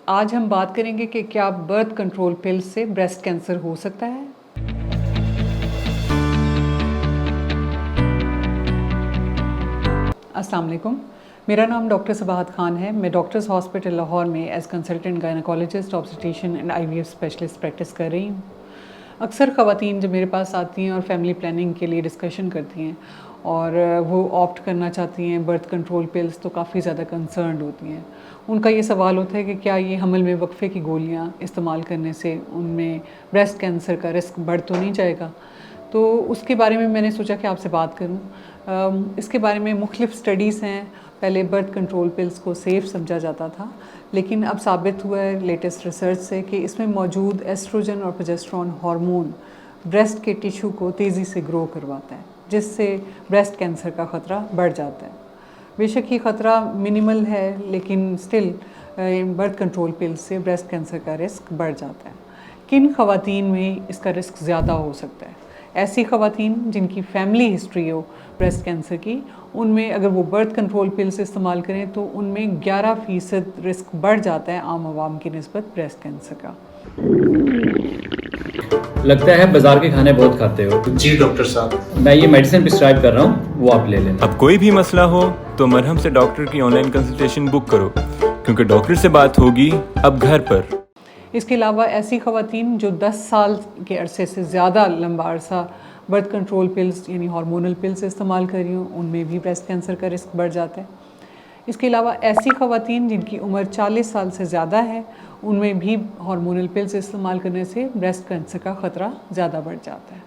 आज हम बात करेंगे कि क्या बर्थ कंट्रोल पिल्स से ब्रेस्ट कैंसर हो सकता है। अस्सलाम वालेकुम, मेरा नाम डॉक्टर सबाहत खान है। मैं डॉक्टर्स हॉस्पिटल लाहौर में as consultant gynaecologist, obstetrician and IVF specialist practice कर रही हूँ। अक्सर ख़वातीन जब मेरे पास आती हैं और फैमिली प्लानिंग के लिए डिस्कशन करती हैं और वो ऑप्ट करना चाहती हैं बर्थ कंट्रोल पिल्स, तो काफ़ी ज़्यादा कंसर्न्ड होती हैं। उनका ये सवाल होता है कि क्या ये हमल में वक्फे की गोलियाँ इस्तेमाल करने से उनमें ब्रेस्ट कैंसर का रिस्क बढ़ तो नहीं जाएगा। तो उसके बारे में मैंने सोचा कि आपसे बात करूं। इसके बारे में मुख्तलिफ स्टडीज़ हैं। पहले बर्थ कंट्रोल पिल्स को सेफ़ समझा जाता था, लेकिन अब साबित हुआ है लेटेस्ट रिसर्च से कि इसमें मौजूद एस्ट्रोजन और प्रोजेस्टेरोन हार्मोन ब्रेस्ट के टिश्यू को तेज़ी से ग्रो करवाता है, जिससे ब्रेस्ट कैंसर का ख़तरा बढ़ जाता है। बेशक ये ख़तरा मिनिमल है, लेकिन स्टिल बर्थ कंट्रोल पिल्स से ब्रेस्ट कैंसर का रिस्क बढ़ जाता है। किन ख़वातीन में इसका रिस्क ज़्यादा हो सकता है? ऐसी ख़वातीन जिनकी फैमिली हिस्ट्री हो ब्रेस्ट कैंसर की, उनमें अगर वो बर्थ कंट्रोल पिल्स इस्तेमाल करें तो उनमें 11% रिस्क बढ़ जाता है आम आवाम की निस्बत ब्रेस्ट कैंसर का। लगता है बाजार के खाने बहुत खाते हो। जी डॉक्टर साहब, मैं ये मेडिसिन प्रिस्क्राइब कर रहा हूँ, वो आप ले लेना। अब कोई भी मसला हो तो मरहम से डॉक्टर की ऑनलाइन कंसल्टेशन बुक करो, क्योंकि डॉक्टर से बात होगी अब घर पर। इसके अलावा ऐसी ख़वातीन जो 10 साल के अरसे से ज़्यादा लंबा अरसा बर्थ कंट्रोल पिल्स यानी हार्मोनल पिल्स इस्तेमाल कर रही हूँ, उनमें भी ब्रेस्ट कैंसर का रिस्क बढ़ जाता है। इसके अलावा ऐसी ख़वातीन जिनकी उम्र 40 साल से ज़्यादा है, उनमें भी हार्मोनल पिल्स इस्तेमाल करने से ब्रेस्ट कैंसर का ख़तरा ज़्यादा बढ़ जाता है।